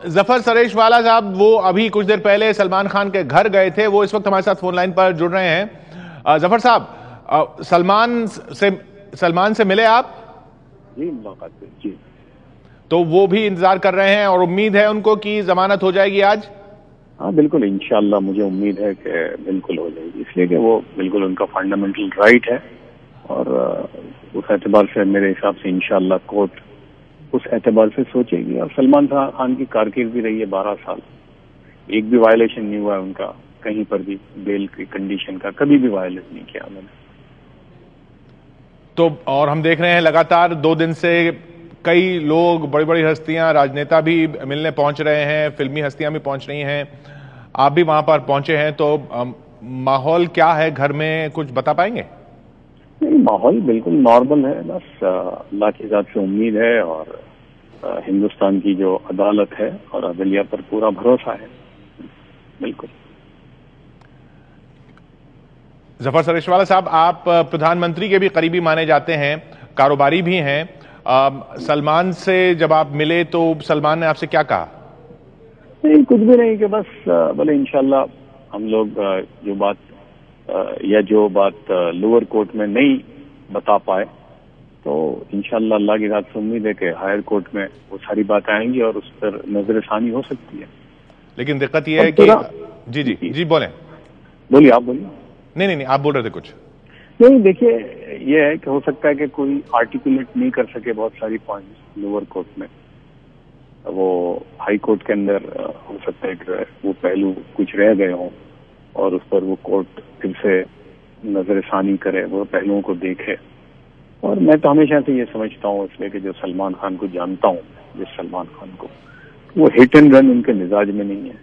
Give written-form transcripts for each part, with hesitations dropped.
जफर सरेशवाला साहब, वो अभी कुछ देर पहले सलमान खान के घर गए थे, वो इस वक्त हमारे साथ फोन लाइन पर जुड़ रहे हैं। जफर साहब, सलमान से मिले आप? जी, मुलाकात जी। तो वो भी इंतजार कर रहे हैं और उम्मीद है उनको कि जमानत हो जाएगी आज? हाँ बिल्कुल, इंशाल्लाह मुझे उम्मीद है कि बिल्कुल हो जाएगी, इसलिए कि वो बिल्कुल उनका फंडामेंटल राइट है। और उस एतबार से मेरे हिसाब से इंशाल्लाह कोर्ट उस एतबार से सोचेगी। और सलमान खान की कारकिर्दी रही है 12 साल, एक भी वायलेशन नहीं हुआ है उनका, कहीं पर भी बेल की कंडीशन का कभी भी वायलेट नहीं किया उन्होंने। तो और हम देख रहे हैं लगातार 2 दिन से कई लोग, बड़ी बड़ी हस्तियां, राजनेता भी मिलने पहुंच रहे हैं, फिल्मी हस्तियां भी पहुंच रही हैं, आप भी वहां पर पहुंचे हैं, तो माहौल क्या है घर में, कुछ बता पाएंगे? नहीं, माहौल बिल्कुल नॉर्मल है, बस अल्लाह की ज़ात से उम्मीद है और हिंदुस्तान की जो अदालत है और अदलिया पर पूरा भरोसा है। बिल्कुल। जफर सरेशवाला साहब, आप प्रधानमंत्री के भी करीबी माने जाते हैं, कारोबारी भी हैं। सलमान से जब आप मिले तो सलमान ने आपसे क्या कहा? नहीं, कुछ भी नहीं, कि बस बोले इंशाल्लाह हम लोग जो बात लोअर कोर्ट में नहीं बता पाए, तो इंशाल्लाह अल्लाह की रात से उम्मीद है कि हायर कोर्ट में वो सारी बातें आएंगी और उस पर नजरसानी हो सकती है। लेकिन दिक्कत यह है कि जी जी जी बोलें। बोलिए, आप बोलिए। नहीं, आप बोल रहे थे कुछ। नहीं, देखिए, ये है कि हो सकता है कि कोई आर्टिकुलेट नहीं कर सके बहुत सारी पॉइंट्स लोअर कोर्ट में, वो हाई कोर्ट के अंदर हो सकता है कि वो पहलू कुछ रह गए हों और उस पर वो कोर्ट फिर से नजरसानी करे, वो पहलुओं को देखे। और मैं तो हमेशा से ये समझता हूँ, इसलिए कि जो सलमान खान को जानता हूँ, जिस सलमान खान को, वो हिट एंड रन उनके मिजाज में नहीं है,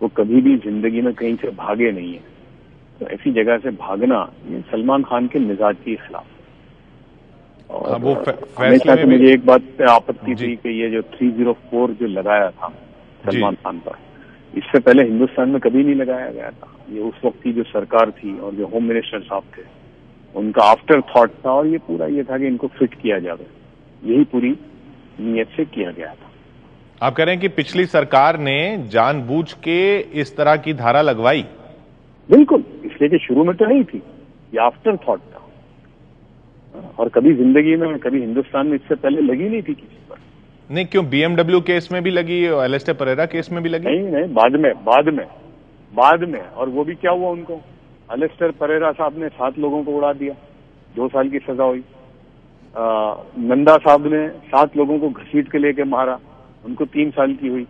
वो कभी भी जिंदगी में कहीं से भागे नहीं है। तो ऐसी जगह से भागना ये सलमान खान के मिजाज के खिलाफ। और वो हमेशा से मुझे एक बात पे आपत्ति थी कि ये जो 304 जो लगाया था सलमान खान पर, इससे पहले हिंदुस्तान में कभी नहीं लगाया गया था। ये उस वक्त की जो सरकार थी और जो होम मिनिस्टर साहब थे, उनका आफ्टर थॉट था, और ये पूरा ये था कि इनको फिट किया जाए, यही पूरी नीयत से किया गया था। आप कह रहे हैं कि पिछली सरकार ने जानबूझ के इस तरह की धारा लगवाई? बिल्कुल, इसलिए कि शुरू में तो नहीं थी, ये आफ्टर थॉट था, और कभी जिंदगी में, कभी हिंदुस्तान में इससे पहले लगी नहीं थी किसी पर। नहीं, क्यों? बीएमडब्ल्यू केस में भी लगी, एलिस्टेयर परेरा केस में भी लगी? नहीं, बाद में। और वो भी क्या हुआ उनको, एलिस्टेयर परेरा साहब ने 7 लोगों को उड़ा दिया, 2 साल की सजा हुई। नंदा साहब ने 7 लोगों को घसीट के लेके मारा, उनको 3 साल की हुई।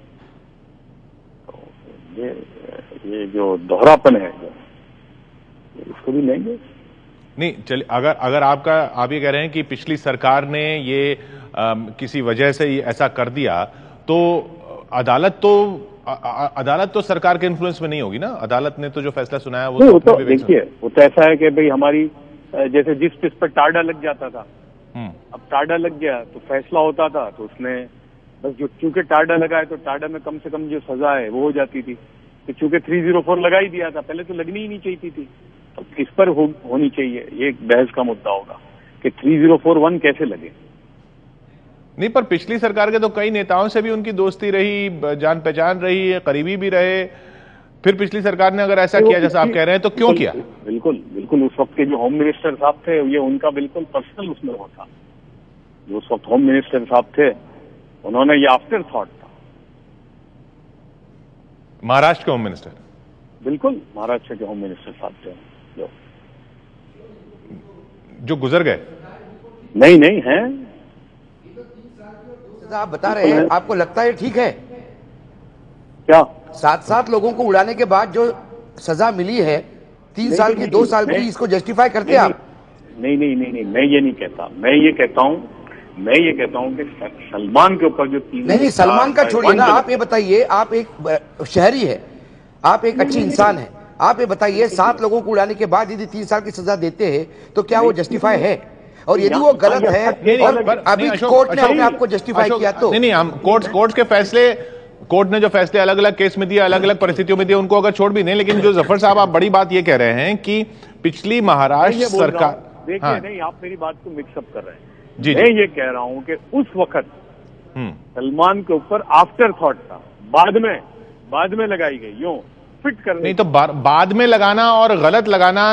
तो ये जो दोहरापन है, इसको भी लेंगे। नहीं, चलिए, अगर आप ये कह रहे हैं कि पिछली सरकार ने ये किसी वजह से ऐसा कर दिया, तो अदालत तो सरकार के इन्फ्लुएंस में नहीं होगी ना? अदालत ने तो जो फैसला सुनाया वो तो देखिए, वो तो ऐसा है कि भाई हमारी जैसे जिस पर टाडा लग जाता था, अब टाडा लग गया तो फैसला होता था, तो उसने बस जो चूंकि टाडा लगा है तो टाडा में कम से कम जो सजा है वो हो जाती थी। तो चूंकि 304 लगा ही दिया था, पहले तो लगनी ही नहीं चाहिए थी, तो किस पर होनी चाहिए, ये एक बहस का मुद्दा होगा कि 3041 कैसे लगे। नहीं, पर पिछली सरकार के तो कई नेताओं से भी उनकी दोस्ती रही, जान पहचान रही है, करीबी भी रहे, फिर पिछली सरकार ने अगर ऐसा किया जैसा आप कह रहे हैं तो क्यों किया? बिल्कुल उस वक्त के जो होम मिनिस्टर साहब थे, ये उनका बिल्कुल पर्सनल उसमें वो था। जो उस वक्त होम मिनिस्टर साहब थे, उन्होंने ये आफ्टर थॉट था। महाराष्ट्र के होम मिनिस्टर? बिल्कुल, महाराष्ट्र के होम मिनिस्टर साहब थे जो गुजर गए। नहीं हैं। आप बता रहे हैं, आपको लगता है ठीक है क्या? 7 लोगों को उड़ाने के बाद जो सजा मिली है, 3 साल की, 2 साल की, इसको जस्टिफाई करते हैं आप? नहीं, मैं ये नहीं कहता। मैं ये कहता हूँ कि सलमान के ऊपर जो 3 नहीं, सलमान का छोड़िए ना, आप ये बताइए, आप एक शहरी है, आप एक अच्छी इंसान है, आप ये बताइए 7 लोगों को उड़ाने के बाद यदि 3 साल की सजा देते हैं तो क्या वो जस्टिफाई है? और यदि वो गलत है और अभी कोर्ट ने अपने आप को जस्टिफाई किया तो नहीं, हम कोर्ट के फैसले, कोर्ट ने जो फैसले अलग अलग केस में दिए, अलग अलग परिस्थितियों में दिए, उनको अगर छोड़ भी नहीं, लेकिन जो जफर साहब आप बड़ी बात ये कह रहे हैं कि पिछली महाराष्ट्र सरकार, देखिए, नहीं, आप मेरी बात को मिक्सअप कर रहे हैं। जी, मैं ये कह रहा हूं कि उस वक्त सलमान के ऊपर आफ्टर थॉट था, बाद में लगाई गई, यूं फिट करने। नहीं तो बाद में लगाना और गलत लगाना,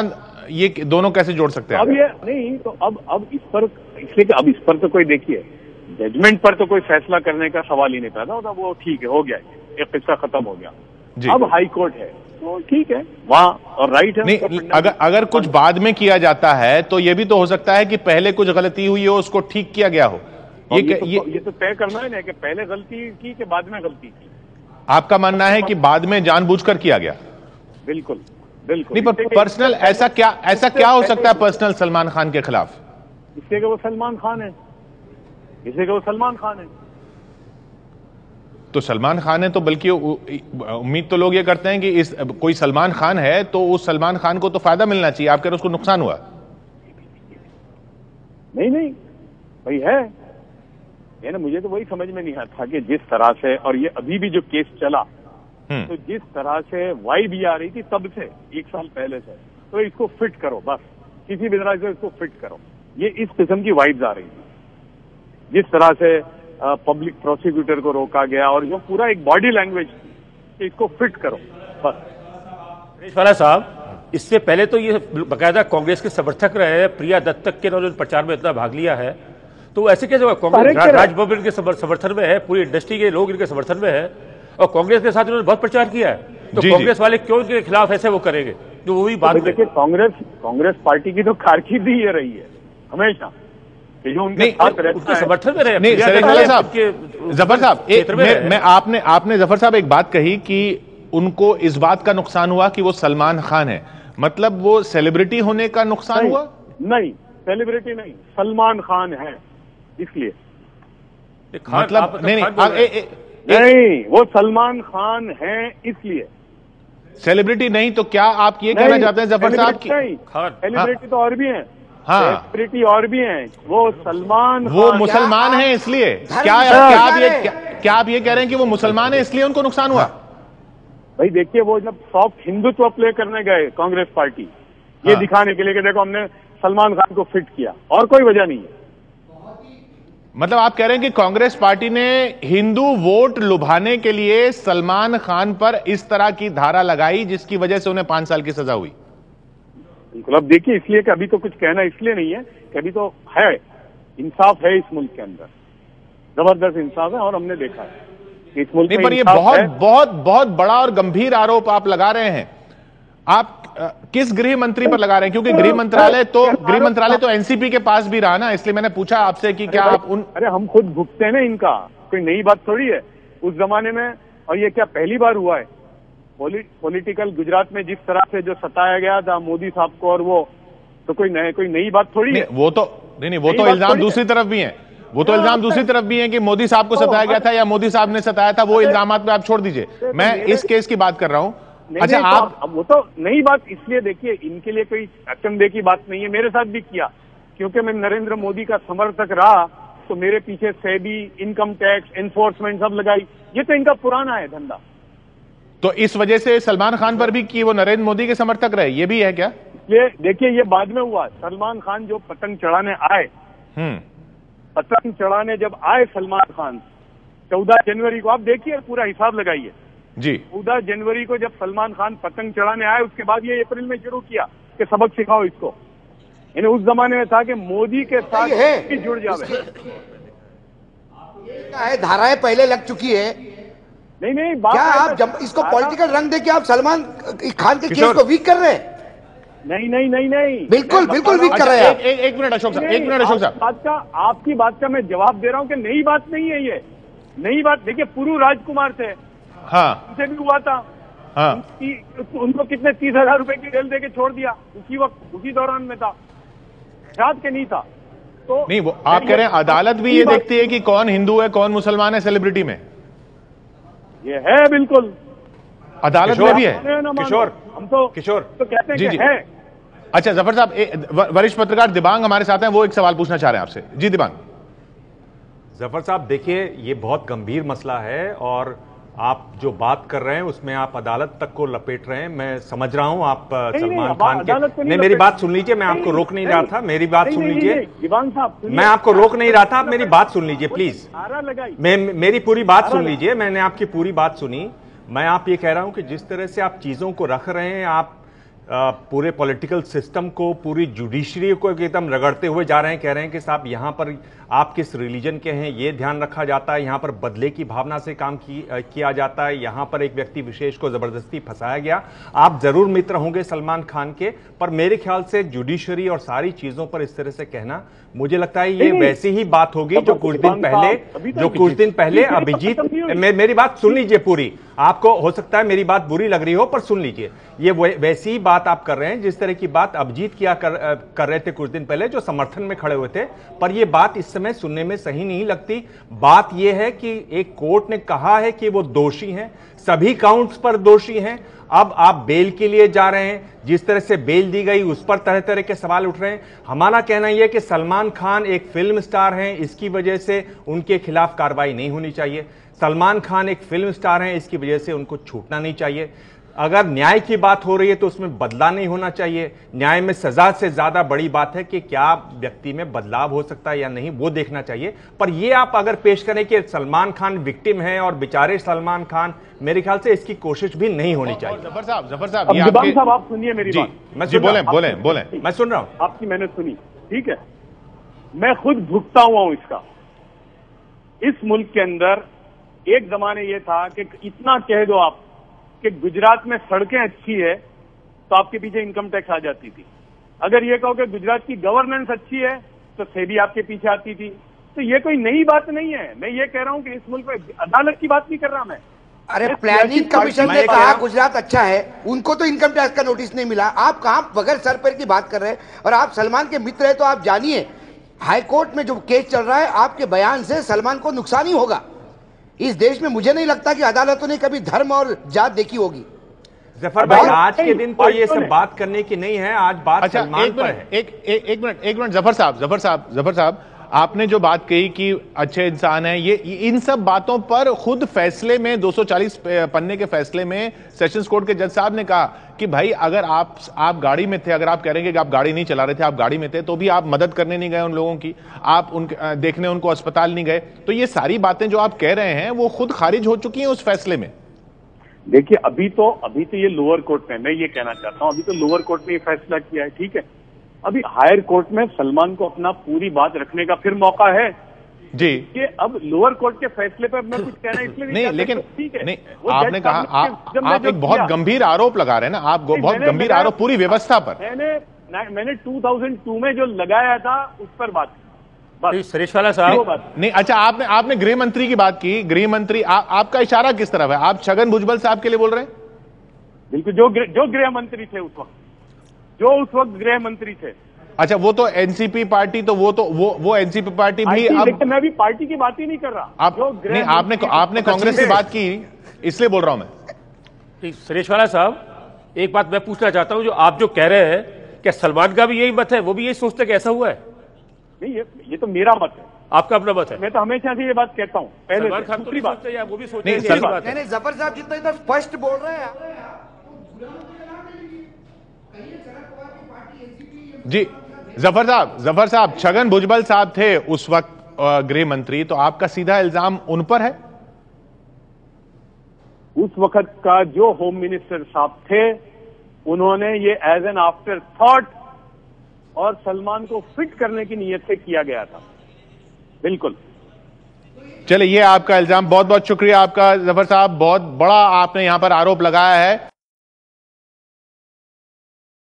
ये दोनों कैसे जोड़ सकते हैं? अब ये नहीं तो अब इस पर, इसलिए कि अब इस पर तो कोई, देखिए जजमेंट पर तो कोई फैसला करने का सवाल ही नहीं पैदा होता, वो ठीक है, हो गया, ये किस्सा खत्म हो गया। अब हाई कोर्ट है तो ठीक है, वहां और राइट है। नहीं, अगर कुछ बाद में किया जाता है तो ये भी तो हो सकता है कि पहले कुछ गलती हुई हो, उसको ठीक किया गया हो। ये तो तय करना है ना कि पहले गलती की कि बाद में गलती की। आपका मानना है कि बाद में जानबूझकर किया गया? बिल्कुल। नहीं, पर पर्सनल ऐसा क्या हो सकता है पर्सनल सलमान खान के खिलाफ? इसलिए कि वो सलमान खान है, इसलिए कि वो सलमान खान है। तो सलमान खान है तो बल्कि उम्मीद तो लोग ये करते हैं कि कोई सलमान खान है तो उस सलमान खान को तो फायदा मिलना चाहिए, आप कह रहे हैं उसको नुकसान हुआ? नहीं भाई है ना, मुझे तो वही समझ में नहीं आता कि जिस तरह से, और ये अभी भी जो केस चला, तो जिस तरह से वाइब ये आ रही थी तब से, 1 साल पहले से, तो इसको फिट करो, बस किसी भी तरह से इसको फिट करो, ये इस किस्म की वाइब्स आ रही थी। जिस तरह से पब्लिक प्रोसिक्यूटर को रोका गया और जो पूरा एक बॉडी लैंग्वेज थी कि इसको फिट करो बस। वाला साहब, इससे पहले तो ये बाकायदा कांग्रेस के समर्थक रहे हैं, प्रिया दत्त तक के उन्होंने प्रचार में इतना भाग लिया है, तो ऐसे कैसे कांग्रेस राजभवन के समर्थन में है, पूरी इंडस्ट्री के लोग इनके समर्थन में है और कांग्रेस के साथ उन्होंने बहुत प्रचार किया है, तो कांग्रेस वाले क्यों इनके खिलाफ ऐसे वो करेंगे? जो वो भी बात देखिए, कांग्रेस पार्टी की तो कारकिर्दी ये रही है हमेशा, जो उनके साथ रहता है, समर्थन में रहे। नहीं जफर साहब, आपने जफर साहब एक बात कही कि उनको इस बात का नुकसान हुआ कि वो सलमान खान है, मतलब वो सेलिब्रिटी होने का नुकसान हुआ? नहीं, सेलिब्रिटी नहीं, सलमान खान है इसलिए। मतलब नहीं, वो सलमान खान है इसलिए, सेलिब्रिटी नहीं। तो क्या आप ये कहना चाहते हैं जफर साहब की सेलिब्रिटी तो और भी हैं, हाँ, सेलिब्रिटी और भी हैं, वो सलमान, वो मुसलमान हैं इसलिए? क्या आप ये कह रहे हैं कि वो मुसलमान है इसलिए उनको नुकसान हुआ? भाई देखिए, वो जब सॉफ्ट हिंदुत्व प्ले करने गए कांग्रेस पार्टी, ये दिखाने के लिए कि देखो हमने सलमान खान को फिट किया, और कोई वजह नहीं है। मतलब आप कह रहे हैं कि कांग्रेस पार्टी ने हिंदू वोट लुभाने के लिए सलमान खान पर इस तरह की धारा लगाई जिसकी वजह से उन्हें 5 साल की सजा हुई? बिल्कुल। अब देखिए, इसलिए कि अभी तो कुछ कहना इसलिए नहीं है कि अभी तो है, इंसाफ है इस मुल्क के अंदर, जबरदस्त इंसाफ है, और हमने देखा है कि इस मुल्क में पर ये बहुत बड़ा और गंभीर आरोप आप लगा रहे हैं। आप किस गृह मंत्री पर लगा रहे हैं? क्योंकि गृह मंत्रालय तो एनसीपी के पास भी रहा ना, इसलिए मैंने पूछा आपसे कि क्या आप उन... अरे हम खुद भुगते हैं ना इनका, कोई नई बात थोड़ी है उस जमाने में, और ये क्या पहली बार हुआ है? पॉलिटिकल गुजरात में जिस तरह से जो सताया गया था मोदी साहब को, और वो तो कोई नई बात थोड़ी है। वो तो इल्जाम दूसरी तरफ भी है, वो तो इल्जाम दूसरी तरफ भी है कि मोदी साहब को सताया गया था या मोदी साहब ने सताया था, वो इल्जामात पे आप छोड़ दीजिए, मैं इस केस की बात कर रहा हूं। अच्छा, आप वो तो नई बात, इसलिए देखिए इनके लिए कोई अचंभे की बात नहीं है, मेरे साथ भी किया, क्योंकि मैं नरेंद्र मोदी का समर्थक रहा, तो मेरे पीछे सेबी, इनकम टैक्स, एनफोर्समेंट सब लगाई, ये तो इनका पुराना है धंधा। तो इस वजह से सलमान खान पर भी कि वो नरेंद्र मोदी के समर्थक रहे, ये भी है क्या? ये देखिए, ये बाद में हुआ। सलमान खान जो पतंग चढ़ाने आए, पतंग चढ़ाने जब आए सलमान खान 14 जनवरी को, आप देखिए पूरा हिसाब लगाइए जी, 14 जनवरी को जब सलमान खान पतंग चढ़ाने आए, उसके बाद ये अप्रैल में शुरू किया कि सबक सिखाओ इसको। यानी उस जमाने में था कि मोदी के साथ जुड़ जावे। धाराएं पहले लग चुकी है। नहीं, क्या आप जब इसको पॉलिटिकल रंग दे के आप सलमान खान के केस को वीक कर रहे हैं? नहीं, बिल्कुल वीक कर रहे हैं। एक मिनट अशोक साहब, आपकी बात का मैं जवाब दे रहा हूं कि नई बात नहीं है ये, नई बात। देखिए, पुरू राजकुमार थे, उनसे भी हुआ था, उनको कितने 30,000 रुपए की जेल देके छोड़ दिया, उसी वक्त, उसी दौरान में था, याद के नहीं था। तो नहीं, वो आप कह रहे हैं अदालत भी ये देखती है कि कौन हिंदू है कौन मुसलमान है सेलिब्रिटी में? ये है, बिल्कुल, अदालत में भी है। हम तो कहते हैं कि है। अच्छा जफर साहब, वरिष्ठ पत्रकार दिबांग हमारे साथ हैं, वो एक सवाल पूछना चाह रहे हैं आपसे। जी दिबांग। जफर साहब, देखिए ये बहुत गंभीर मसला है और आप जो बात कर रहे हैं उसमें आप अदालत तक को लपेट रहे हैं। मैं समझ रहा हूं आप सलमान खान के नहीं, मेरी बात सुन लीजिए, मैं आपको रोक नहीं रहा था, मेरी बात सुन लीजिए, मैं आपको रोक नहीं रहा था, आप मेरी बात सुन लीजिए प्लीज, मेरी पूरी बात सुन लीजिए, मैंने आपकी पूरी बात सुनी। मैं आप ये कह रहा हूं कि जिस तरह से आप चीजों को रख रहे हैं, आप पूरे पॉलिटिकल सिस्टम को, पूरी जुडिशरी को एकदम रगड़ते हुए जा रहे हैं, कह रहे हैं कि साहब यहाँ पर आप किस रिलीजन के हैं ये ध्यान रखा जाता है, यहाँ पर बदले की भावना से काम किया जाता है, यहाँ पर एक व्यक्ति विशेष को जबरदस्ती फंसाया गया। आप जरूर मित्र होंगे सलमान खान के, पर मेरे ख्याल से जुडिशरी और सारी चीजों पर इस तरह से कहना, मुझे लगता है ये वैसी ही बात होगी जो कुछ दिन पहले अभिजीत, मेरी बात सुन लीजिए पूरी, आपको हो सकता है मेरी बात बुरी लग रही हो पर सुन लीजिए, ये वैसी ही बात आप कर रहे हैं जिस तरह की बात अभिजीत किया कर रहे थे कुछ दिन पहले, जो समर्थन में खड़े हुए थे, पर ये बात इस समय सुनने में सही नहीं लगती। बात यह है कि एक कोर्ट ने कहा है कि वो दोषी हैं, सभी काउंट्स पर दोषी हैं, अब आप बेल के लिए जा रहे हैं, जिस तरह से बेल दी गई उस पर तरह तरह के सवाल उठ रहे हैं। हमारा कहना यह है कि सलमान खान एक फिल्म स्टार हैं, इसकी वजह से उनके खिलाफ कार्रवाई नहीं होनी चाहिए। सलमान खान एक फिल्म स्टार हैं, इसकी वजह से उनको छूटना नहीं चाहिए। अगर न्याय की बात हो रही है तो उसमें बदला नहीं होना चाहिए। न्याय में सजा से ज्यादा बड़ी बात है कि क्या व्यक्ति में बदलाव हो सकता है या नहीं, वो देखना चाहिए। पर ये आप अगर पेश करें कि सलमान खान विक्टिम है और बेचारे सलमान खान, मेरे ख्याल से इसकी कोशिश भी नहीं होनी चाहिए। जफर साहब आप सुनिए मेरी बात। बोले मैं सुन रहा हूं आपकी, मैंने सुनी, ठीक है, मैं खुद भुगता हुआ हूं इसका। इस मुल्क के अंदर एक जमाने ये था कि इतना कह दो आप कि गुजरात में सड़कें अच्छी है तो आपके पीछे इनकम टैक्स आ जाती थी। अगर ये कहो कि गुजरात की गवर्नेंस अच्छी है तो सेबी आपके पीछे आती थी। तो ये कोई नई बात नहीं है। मैं ये कह रहा हूं कि इस मुल्क में अदालत की बात नहीं कर रहा मैं। अरे प्लानिंग कमीशन ने कहा गुजरात अच्छा है, उनको तो इनकम टैक्स का नोटिस नहीं मिला। आप कहां बगैर सर पैर की बात कर रहे हैं? और आप सलमान के मित्र हैं तो आप जानिए, हाईकोर्ट में जो केस चल रहा है, आपके बयान से सलमान को नुकसान ही होगा। इस देश में मुझे नहीं लगता कि अदालतों ने कभी धर्म और जात देखी होगी। जफर भाई, आज के दिन तो ये सब बात करने की नहीं है, आज बात सलमान पर है। एक मिनट जफर साहब, आपने जो बात कही कि अच्छे इंसान हैं, ये इन सब बातों पर खुद फैसले में 240 पन्ने के फैसले में सेशंस कोर्ट के जज साहब ने कहा कि भाई अगर आप गाड़ी में थे, अगर आप कह रहे हैं कि आप गाड़ी नहीं चला रहे थे, आप गाड़ी में थे, तो भी आप मदद करने नहीं गए उन लोगों की, आप उनके देखने उनको अस्पताल नहीं गए। तो ये सारी बातें जो आप कह रहे हैं वो खुद खारिज हो चुकी हैं उस फैसले में। देखिए, अभी तो ये लोअर कोर्ट में, मैं ये कहना चाहता हूं, अभी तो लोअर कोर्ट ने ये फैसला किया है, ठीक है। अभी हायर कोर्ट में सलमान को अपना पूरी बात रखने का फिर मौका है जी। कि अब लोअर कोर्ट के फैसले पर मैं कुछ कहना इसलिए नहीं, लेकिन ठीक है, नहीं, आपने कहा आप एक बहुत गंभीर आरोप लगा रहे हैं ना, आप बहुत गंभीर आरोप पूरी व्यवस्था पर। मैंने 2002 में जो लगाया था उस पर बात सरेशवाला साहब नहीं, अच्छा, आपने गृह मंत्री की बात की। गृह मंत्री, आपका इशारा किस तरफ है? आप छगन भुजबल साहब के लिए बोल रहे हैं? बिल्कुल, जो गृह मंत्री थे उस वक्त गृह मंत्री थे। अच्छा, वो तो एनसीपी पार्टी, तो वो एनसीपी पार्टी भी अब, लेकिन मैं अभी पार्टी की बात ही नहीं कर रहा। नहीं, आपने कांग्रेस की बात की, इसलिए बोल रहा हूं मैं। सरेशवाला साहब, एक बात मैं पूछना चाहता हूं, जो आप जो कह रहे हैं, क्या सलमान का भी यही मत है? वो भी यही सोचते हैं कि ऐसा हुआ है? नहीं, ये तो मेरा मत है। आपका अपना मत है? मैं तो हमेशा से ये बात कहता हूँ। पहले सलमान खान तो नहीं सोचते या वो भी सोचते हैं? नहीं, जफर साहब जितना इतना स्पष्ट बोल रहे हैं जी। जफर साहब, छगन भुजबल साहब थे उस वक्त गृह मंत्री, तो आपका सीधा इल्जाम उन पर है? उस वक्त का जो होम मिनिस्टर साहब थे, उन्होंने ये एज एन आफ्टर थॉट और सलमान को फिट करने की नीयत से किया गया था। बिल्कुल। चलिए, ये आपका इल्जाम, बहुत बहुत शुक्रिया आपका जफर साहब, बहुत बड़ा आपने यहां पर आरोप लगाया है।